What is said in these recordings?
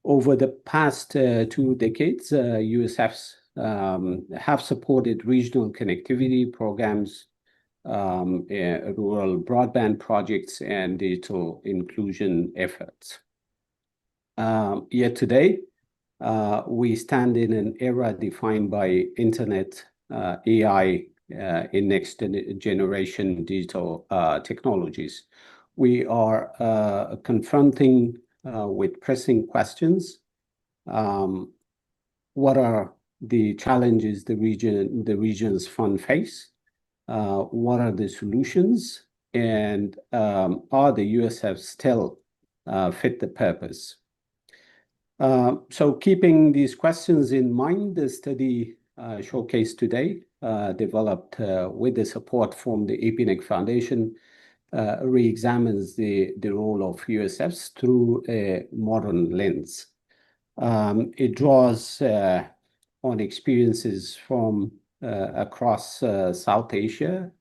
Over the past 2 decades, USFs have supported regional connectivity programs, rural broadband projects, and digital inclusion efforts. Yet today, we stand in an era defined by internet, AI, in next generation digital technologies. We are confronting with pressing questions. What are the challenges the region's fund face? What are the solutions? And are the USFs still fit the purpose? So keeping these questions in mind, the study showcased today, developed with the support from the APNIC Foundation, re-examines the role of USFs through a modern lens. It draws on experiences from across South Asia.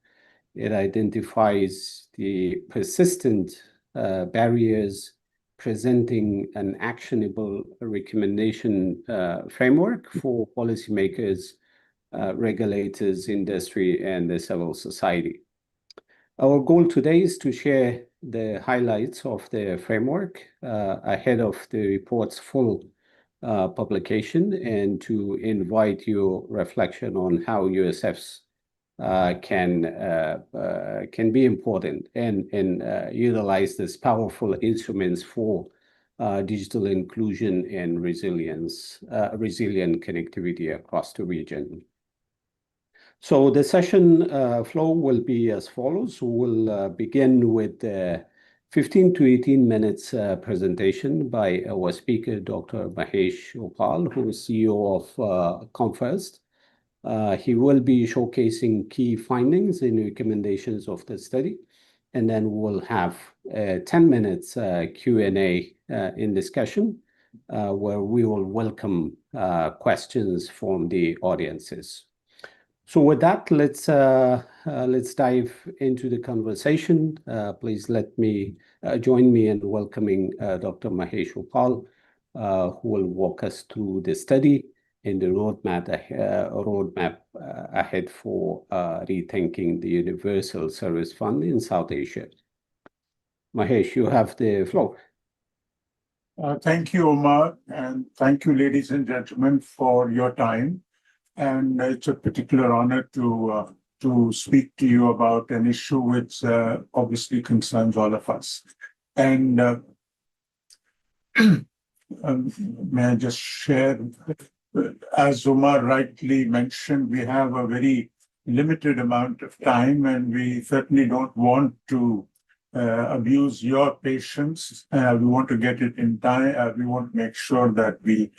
It identifies the persistent barriers, presenting an actionable recommendation framework for policymakers, regulators, industry, and the civil society. Our goal today is to share the highlights of the framework ahead of the report's full publication, and to invite your reflection on how USFs can be important and utilize these powerful instruments for digital inclusion and resilient connectivity across the region. So the session flow will be as follows. We'll begin with 15 to 18 minutes presentation by our speaker, Dr. Mahesh Uppal, who is CEO of ComFirst. He will be showcasing key findings and recommendations of the study, and then we'll have 10 minutes Q&A in discussion, where we will welcome questions from the audiences. So with that, let's dive into the conversation. Please join me in welcoming Dr. Mahesh Uppal, who will walk us through the study and the roadmap ahead for rethinking the Universal Service Fund in South Asia. Mahesh, you have the floor. Thank you, Omar, and thank you, ladies and gentlemen, for your time. And it's a particular honor to speak to you about an issue which obviously concerns all of us. And may I just share, as Omar rightly mentioned, we have a very limited amount of time, and we certainly don't want to abuse your patience. We want to get it in time. We want to make sure that we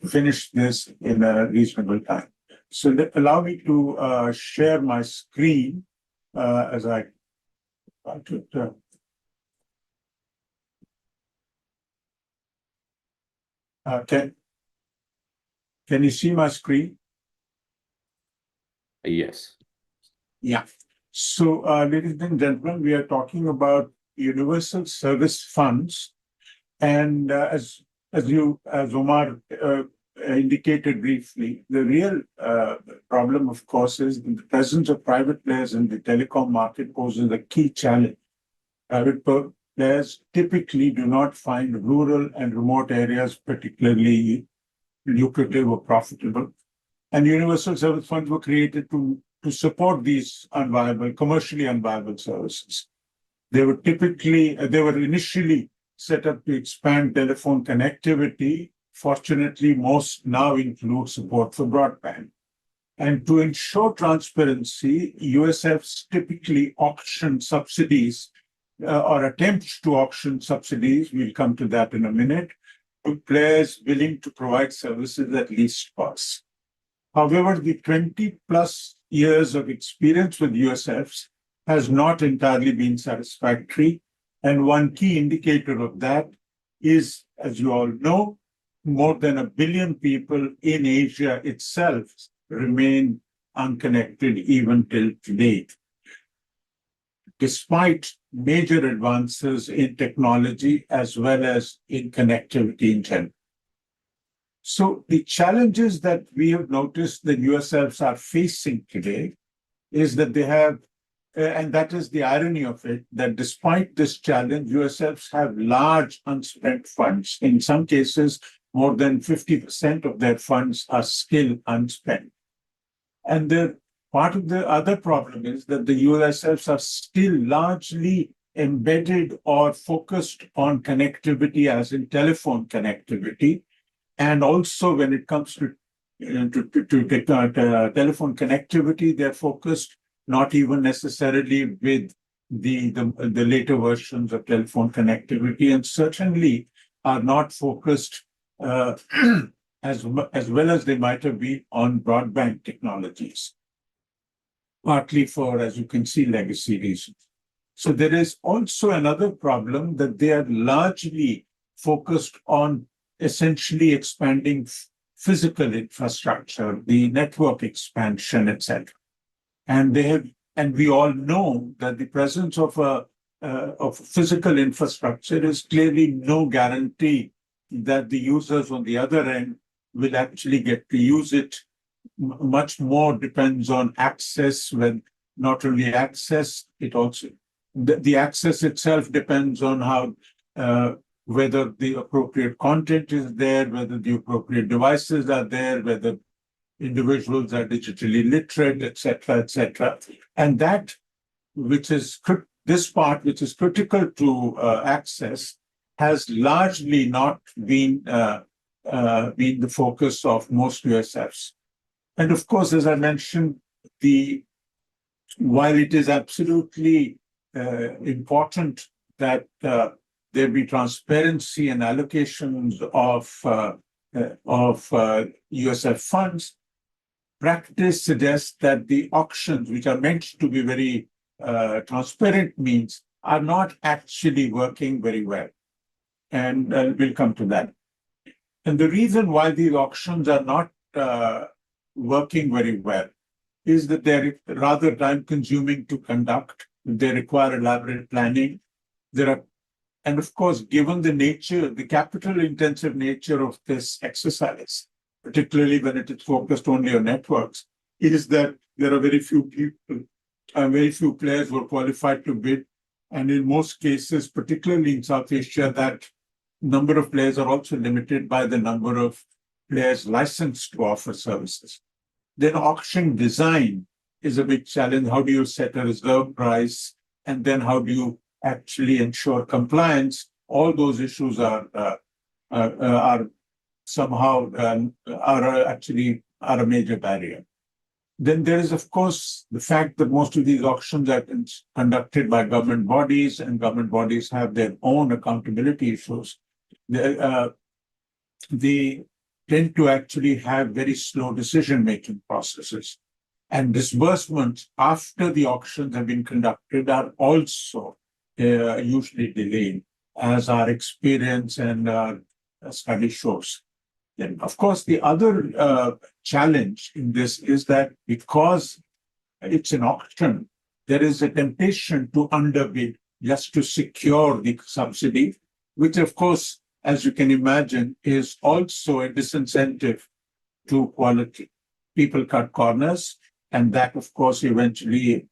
finish this in a reasonable time. So allow me to share my screen as I can you see my screen? Yes. Yeah. So, ladies and gentlemen, we are talking about universal service funds, and as Omar indicated briefly, the real problem, of course, is the presence of private players in the telecom market poses a key challenge. Private players typically do not find rural and remote areas particularly lucrative or profitable, and universal service funds were created to support these commercially unviable services. They were initially set up to expand telephone connectivity. Fortunately, most now include support for broadband. And to ensure transparency, USFs typically auction subsidies or attempts to auction subsidies, we'll come to that in a minute, to players willing to provide services at least cost. However, the 20+ years of experience with USFs has not entirely been satisfactory. And one key indicator of that is, as you all know, more than 1 billion people in Asia itself remain unconnected even till today, despite major advances in technology as well as in connectivity in general. So the challenges that we have noticed the USFs are facing today is that they have, and that is the irony of it, that despite this challenge, USFs have large unspent funds. In some cases, more than 50% of their funds are still unspent. And part of the other problem is that the USFs are still largely embedded or focused on connectivity, as in telephone connectivity. And also when it comes to telephone connectivity, they're focused not even necessarily with the later versions of telephone connectivity, and certainly are not focused as well as they might have been on broadband technologies, partly for, as you can see, legacy reasons. So there is also another problem that they are largely focused on essentially expanding physical infrastructure, the network expansion, etc. And we all know that the presence of physical infrastructure is clearly no guarantee that the users on the other end will actually get to use it. Much more depends on access. When not only access, it also the access itself depends on how whether the appropriate content is there, whether the appropriate devices are there, whether individuals are digitally literate, etc., etc. And that, which is this part, which is critical to access, has largely not been the focus of most USFs. And of course, as I mentioned, while it is absolutely important that there be transparency and allocations of USF funds, practice suggests that the auctions, which are meant to be very transparent means, are not actually working very well. And we'll come to that. And the reason why these auctions are not working very well is that they're rather time-consuming to conduct. They require elaborate planning. And of course, given the capital-intensive nature of this exercise, particularly when it is focused only on networks, is that there are very few people and very few players who are qualified to bid. And in most cases, particularly in South Asia, that number of players are also limited by the number of players licensed to offer services. Then auction design is a big challenge. How do you set a reserve price? And then how do you actually ensure compliance? All those issues are somehow actually a major barrier. Then there is, of course, the fact that most of these auctions are conducted by government bodies, and government bodies have their own accountability issues. They tend to actually have very slow decision-making processes. And disbursements after the auctions have been conducted are also usually delayed, as our experience and our study shows. Then, of course, the other challenge in this is that because it's an auction, there is a temptation to underbid just to secure the subsidy, which, of course, as you can imagine, is also a disincentive to quality. People cut corners, and that, of course, eventually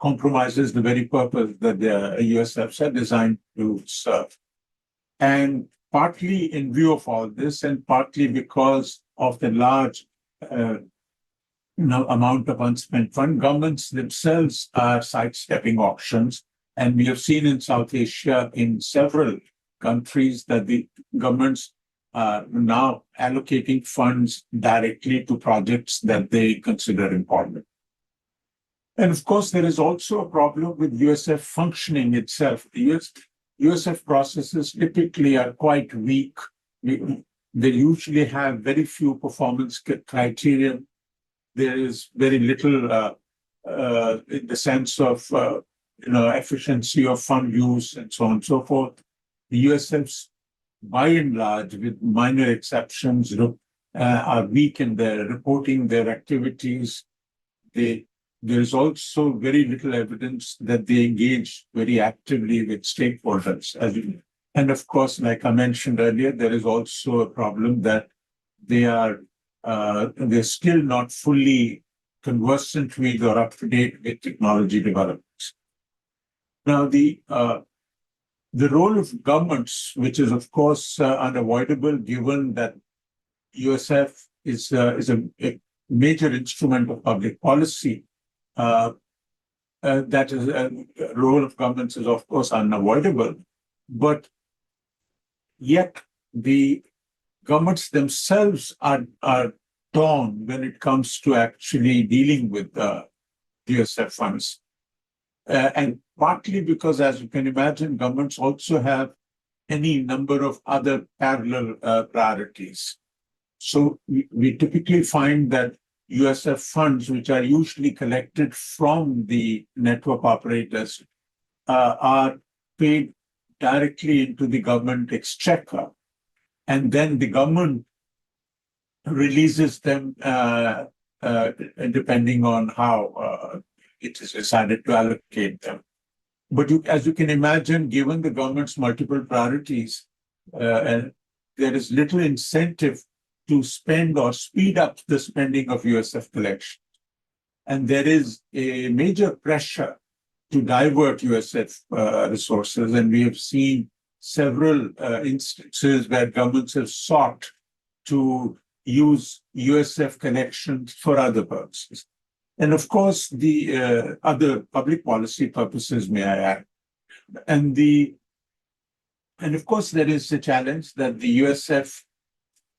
compromises the very purpose that the USFs are designed to serve. And partly in view of all this, and partly because of the large amount of unspent fund, governments themselves are sidestepping auctions. And we have seen in South Asia, in several countries, that the governments are now allocating funds directly to projects that they consider important. And of course, there is also a problem with USF functioning itself. The USF processes typically are quite weak. They usually have very few performance criteria. There is very little in the sense of efficiency of fund use and so on and so forth. The USFs, by and large, with minor exceptions, are weak in their reporting their activities. There is also very little evidence that they engage very actively with stakeholders. And of course, like I mentioned earlier, there is also a problem that they're still not fully conversant with or up to date with technology developments. Now, the role of governments, which is of course unavoidable, given that USF is a major instrument of public policy. That is a role of governments is of course unavoidable, but yet the governments themselves are torn when it comes to actually dealing with the USF funds. And partly because, as you can imagine, governments also have any number of other parallel priorities. So we typically find that USF funds, which are usually collected from the network operators, are paid directly into the government exchequer. And then the government releases them depending on how it is decided to allocate them. But as you can imagine, given the government's multiple priorities, and there is little incentive to spend or speed up the spending of USF collection. And there is a major pressure to divert USF resources. And we have seen several instances where governments have sought to use USF collections for other purposes. And of course, the other public policy purposes, may I add. And of course, there is a challenge that the USF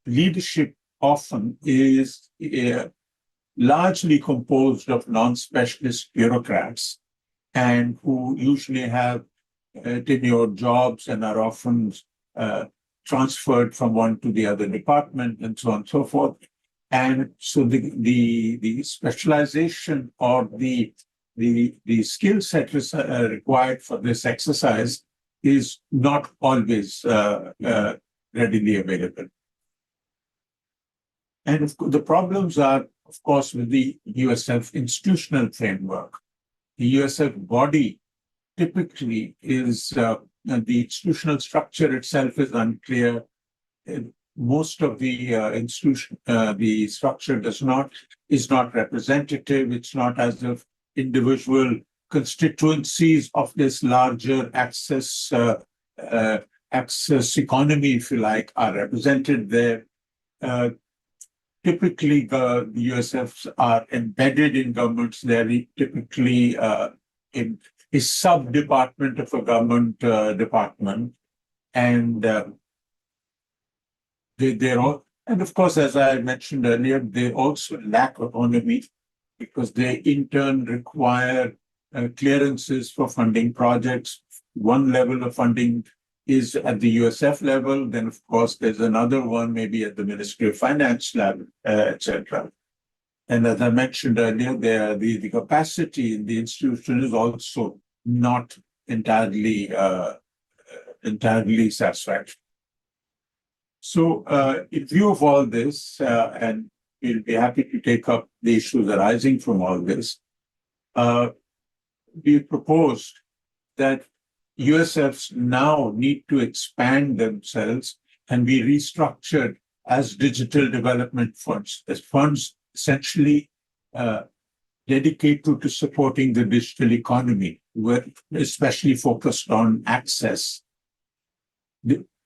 leadership often is largely composed of non-specialist bureaucrats and who usually have tenured jobs and are often transferred from one to the other department and so on and so forth. And so the specialization or the skill set required for this exercise is not always readily available. And the problems are, of course, with the USF institutional framework. The USF body typically is, the institutional structure itself is unclear. Most of the institution, the structure is not representative. It's not as if individual constituencies of this larger access economy, if you like, are represented there. Typically, the USFs are embedded in governments. They're typically in a sub-department of a government department. And they're all, and of course, as I mentioned earlier, they also lack autonomy because they in turn require clearances for funding projects. One level of funding is at the USF level, then of course there's another one maybe at the Ministry of Finance level, etc. And as I mentioned earlier, the capacity in the institution is also not entirely satisfactory. So in view of all this, and we'll be happy to take up the issues arising from all this, we proposed that USFs now need to expand themselves and be restructured as digital development funds, as funds essentially dedicated to supporting the digital economy, especially focused on access.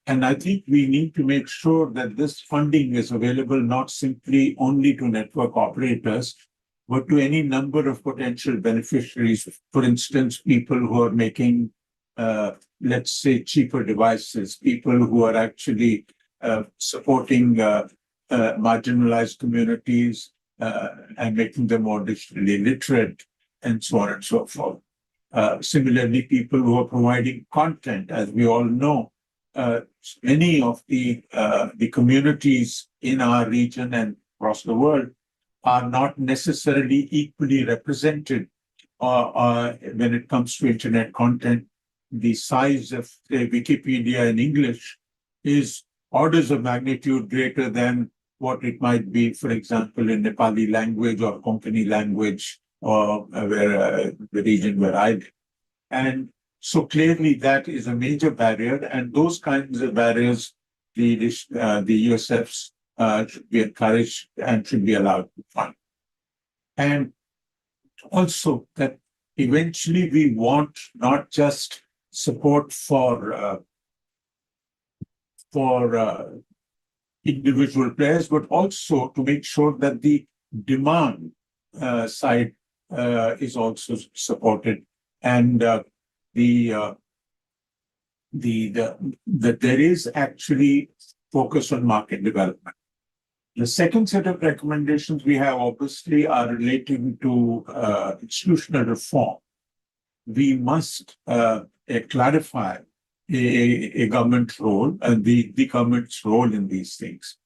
And I think we need to make sure that this funding is available not simply only to network operators, but to any number of potential beneficiaries. For instance, people who are making let's say, cheaper devices, people who are actually supporting marginalized communities and making them more digitally literate, and so on and so forth. Similarly, people who are providing content. As we all know, many of the communities in our region and across the world are not necessarily equally represented when it comes to internet content. The size of Wikipedia in English is orders of magnitude greater than what it might be, for example, in Nepali language or Konkani language, or the region where I live. And so clearly that is a major barrier, and those kinds of barriers the USFs should be encouraged and should be allowed to fund. And also that eventually we want not just support for individual players, but also to make sure that the demand side is also supported, and that there is actually focus on market development. The second set of recommendations we have obviously are relating to institutional reform. We must clarify a government role and the government's role in these things.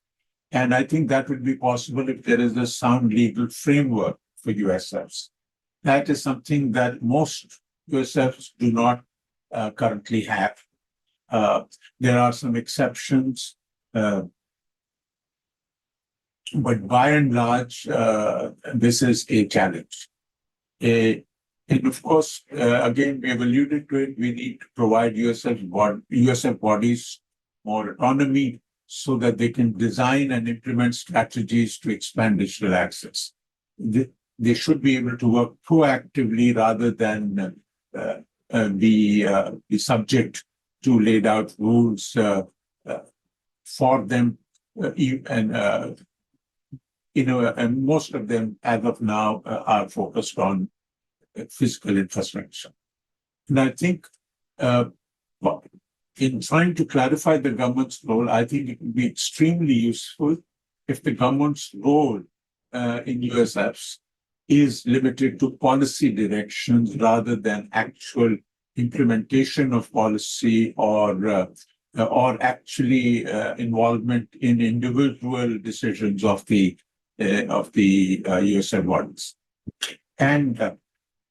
And I think that would be possible if there is a sound legal framework for USFs. That is something that most USFs do not currently have. There are some exceptions, but by and large, this is a challenge. And of course, again, we have alluded to it, we need to provide USF bodies more autonomy so that they can design and implement strategies to expand digital access. They should be able to work proactively rather than be subject to laid out rules for them. And most of them, as of now, are focused on physical infrastructure. And I think in trying to clarify the government's role, I think it would be extremely useful if the government's role in USFs is limited to policy directions rather than actual implementation of policy or actually involvement in individual decisions of the USF bodies. And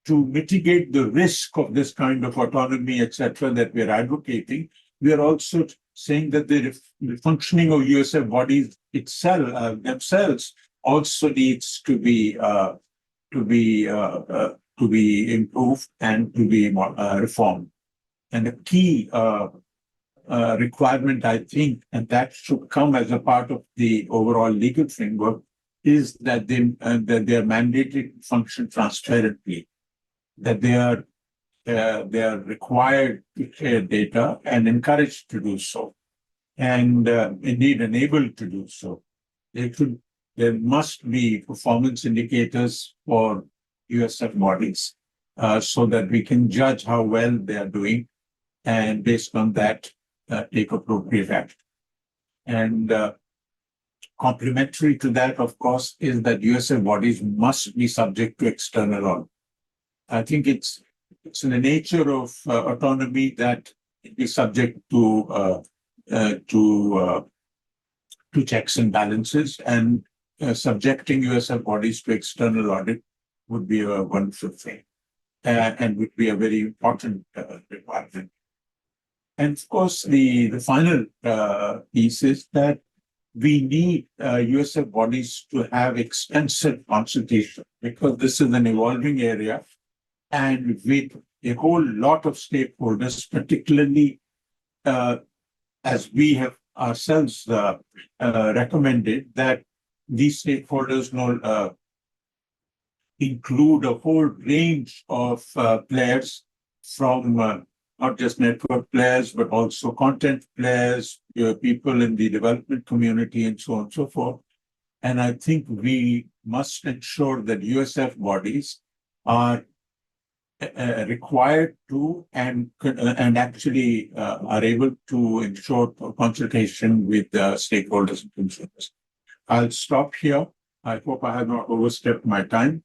to mitigate the risk of this kind of autonomy, etc., that we are advocating, we are also saying that the functioning of USF bodies themselves also needs to be improved and to be reformed. And a key requirement, I think, and that should come as a part of the overall legal framework, is that they are mandated to function transparently, that they are required to share data and encouraged to do so, and indeed enabled to do so. There must be performance indicators for USF bodies so that we can judge how well they are doing, and based on that, take appropriate action. And complementary to that, of course, is that USF bodies must be subject to external audit. I think it's in the nature of autonomy that it is subject to checks and balances, and subjecting USF bodies to external audit would be a wonderful thing and would be a very important requirement. And of course, the final piece is that we need USF bodies to have extensive consultation, because this is an evolving area, and with a whole lot of stakeholders, particularly as we have ourselves recommended, that these stakeholders include a whole range of players, from not just network players, but also content players, people in the development community, and so on and so forth. And I think we must ensure that USF bodies are required to and actually are able to ensure consultation with stakeholders and consumers. I'll stop here. I hope I have not overstepped my time,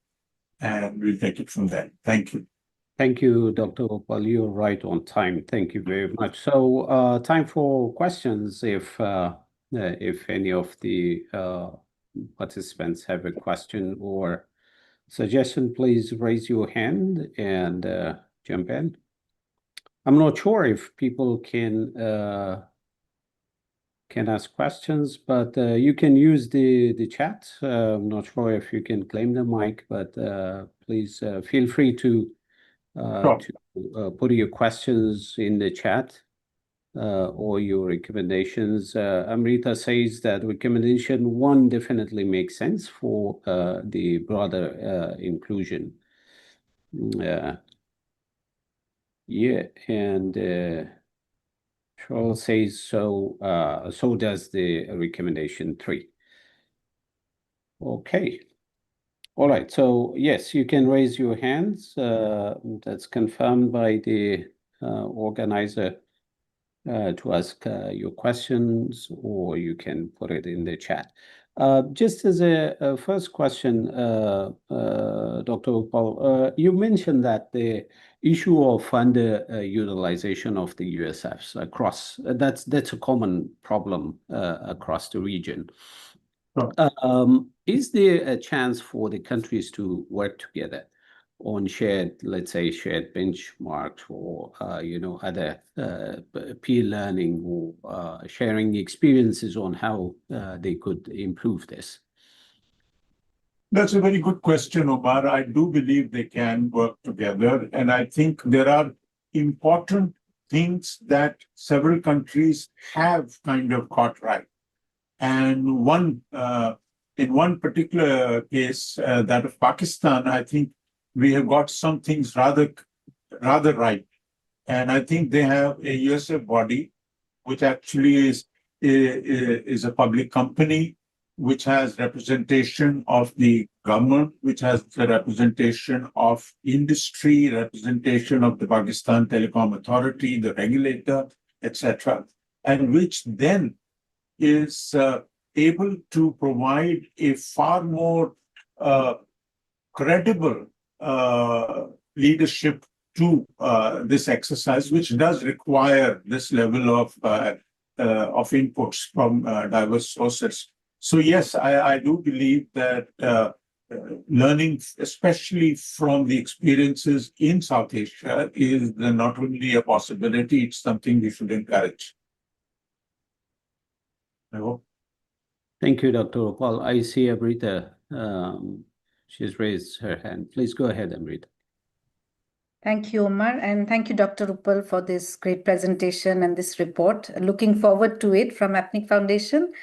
and we'll take it from there. Thank you. Thank you, Dr. Uppal. You're right on time. Thank you very much. So time for questions. If any of the participants have a question or suggestion, please raise your hand and jump in. I'm not sure if people can ask questions, but you can use the chat. I'm not sure if you can claim the mic, but please feel free to put your questions in the chat. all your recommendations. Amrita says that recommendation 1 definitely makes sense for the broader inclusion. Yeah, and Charles says so. So does the recommendation 3. Okay. All right. So yes, you can raise your hands. That's confirmed by the organizer to ask your questions, or you can put it in the chat. Just as a first question, Dr. Uppal, you mentioned that the issue of underutilization of the USFs across, that's a common problem across the region. Sure. Is there a chance for the countries to work together on shared, let's say, shared benchmarks or, other peer learning or sharing experiences on how they could improve this? That's a very good question, Omar. I do believe they can work together. And I think there are important things that several countries have kind of got right. And in one particular case, that of Pakistan, I think we have got some things rather right. And I think they have a USF body, which actually is a public company, which has representation of the government, which has the representation of industry, representation of the Pakistan Telecom Authority, the regulator, etc., and which then is able to provide a far more credible leadership to this exercise, which does require this level of inputs from diverse sources. So yes, I do believe that learning, especially from the experiences in South Asia, is not only a possibility, it's something we should encourage. I hope. Thank you, Dr. Uppal. I see Amrita. She's raised her hand. Please go ahead, Amrita. Thank you, Omar, and thank you, Dr. Uppal, for this great presentation and this report. Looking forward to it from APNIC Foundation.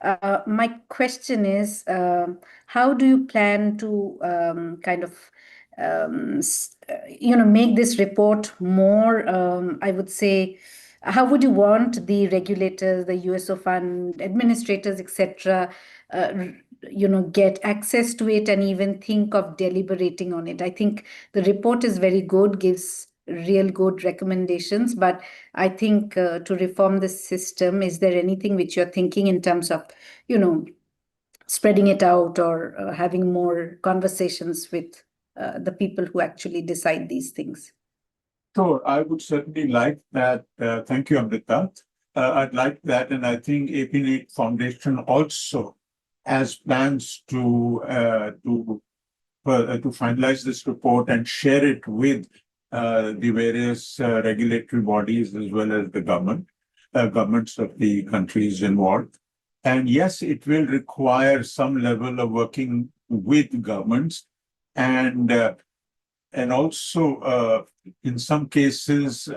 My question is, how do you plan to make this report more, I would say, how would you want the regulators, the USO fund administrators, etc., get access to it and even think of deliberating on it? I think the report is very good, gives real good recommendations, but I think to reform the system, is there anything which you're thinking in terms of, spreading it out or having more conversations with the people who actually decide these things? Sure, I would certainly like that. Thank you, Amrita. I'd like that, and I think APNIC Foundation also has plans to finalize this report and share it with the various regulatory bodies as well as the governments of the countries involved. And yes, it will require some level of working with governments and also in some cases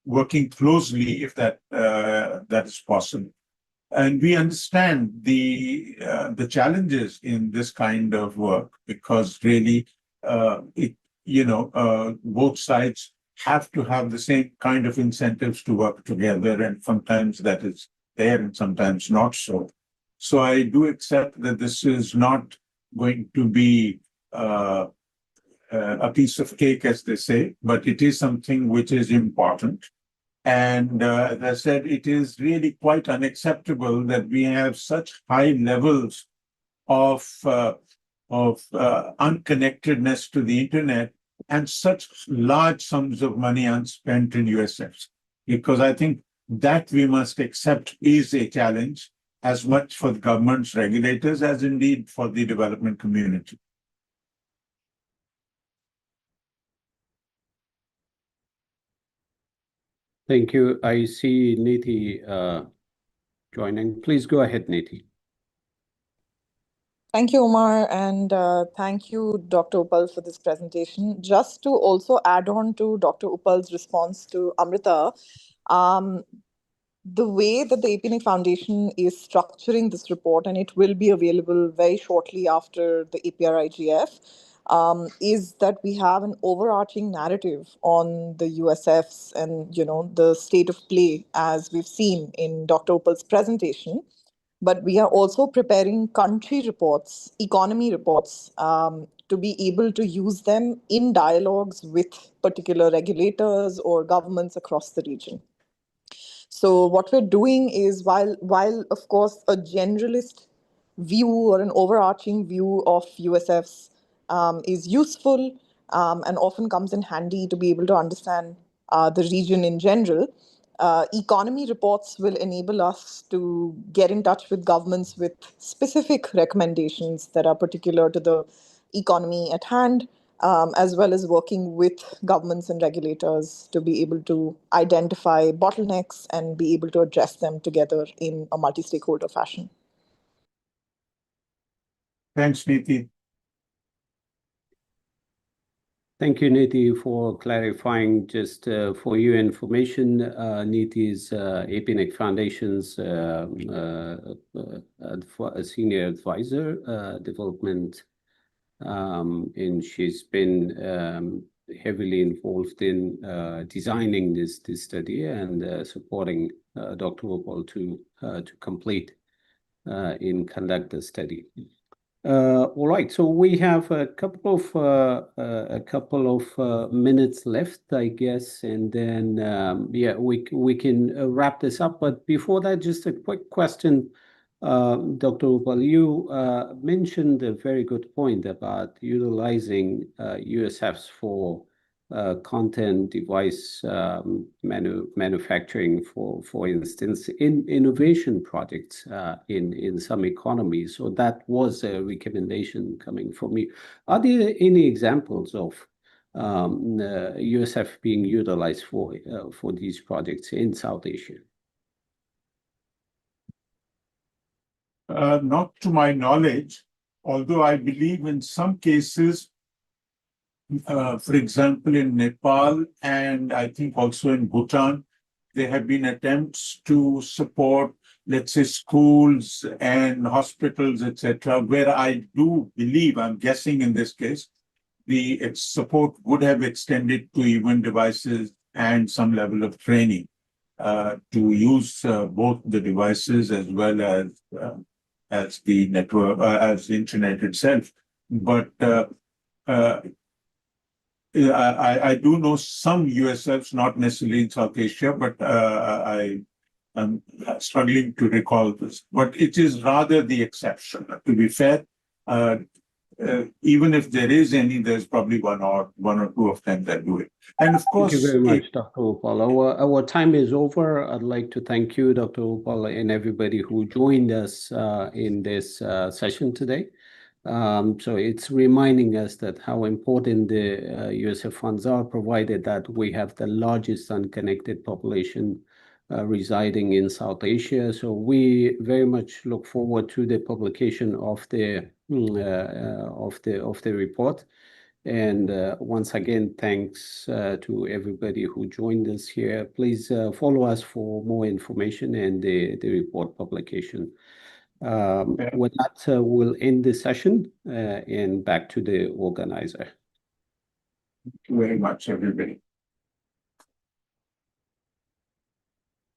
working closely if that is possible. And we understand the challenges in this kind of work because really both sides have to have the same kind of incentives to work together, and sometimes that is there and sometimes not so. So I do accept that this is not going to be a piece of cake, as they say, but it is something which is important. And as I said, it is really quite unacceptable that we have such high levels of unconnectedness to the internet and such large sums of money unspent in USFs. Because I think that we must accept is a challenge as much for the government's regulators as indeed for the development community. Thank you. I see Niti joining. Please go ahead, Niti. Thank you, Omar, and thank you, Dr. Uppal, for this presentation. Just to also add on to Dr. Uppal's response to Amrita, The way that the APNIC Foundation is structuring this report, and it will be available very shortly after the APrIGF, is that we have an overarching narrative on the USFs and the state of play, as we've seen in Dr. Uppal's presentation. But we are also preparing country reports, economy reports, to be able to use them in dialogues with particular regulators or governments across the region. So what we're doing is, while of course a generalist view or an overarching view of USFs is useful and often comes in handy to be able to understand the region in general, economy reports will enable us to get in touch with governments with specific recommendations that are particular to the economy at hand, as well as working with governments and regulators to be able to identify bottlenecks and be able to address them together in a multi-stakeholder fashion. Thanks, Niti. Thank you, Niti, for clarifying. Just for your information, Niti is APNIC Foundation's senior advisor, development, and she's been heavily involved in designing this study and supporting Dr. Uppal to complete and conduct the study. All right, so we have a couple of minutes left, I guess, and then yeah, we can wrap this up. But before that, just a quick question, Dr. Uppal, you mentioned a very good point about utilizing USFs for content device manufacturing, for instance, in innovation projects in some economies. So that was a recommendation coming from you. Are there any examples of USF being utilized for these projects in South Asia? Not to my knowledge, although I believe in some cases, for example, in Nepal and I think also in Bhutan, there have been attempts to support, let's say, schools and hospitals, etc., where I do believe, I'm guessing in this case, the support would have extended to even devices and some level of training to use both the devices as well as the network, as the internet itself. But I do know some USFs, not necessarily in South Asia, but I am struggling to recall this. But it is rather the exception. To be fair, even if there is any, there's probably one or two of them that do it. And of course, thank you very much, Dr. Uppal. Our time is over. I'd like to thank you, Dr. Uppal, and everybody who joined us in this session today. So it's reminding us that how important the USF funds are, provided that we have the largest unconnected population residing in South Asia. So we very much look forward to the publication of the report. And once again, thanks to everybody who joined us here. Please follow us for more information and the report publication. With that, we'll end the session and back to the organizer. Thank you very much, everybody.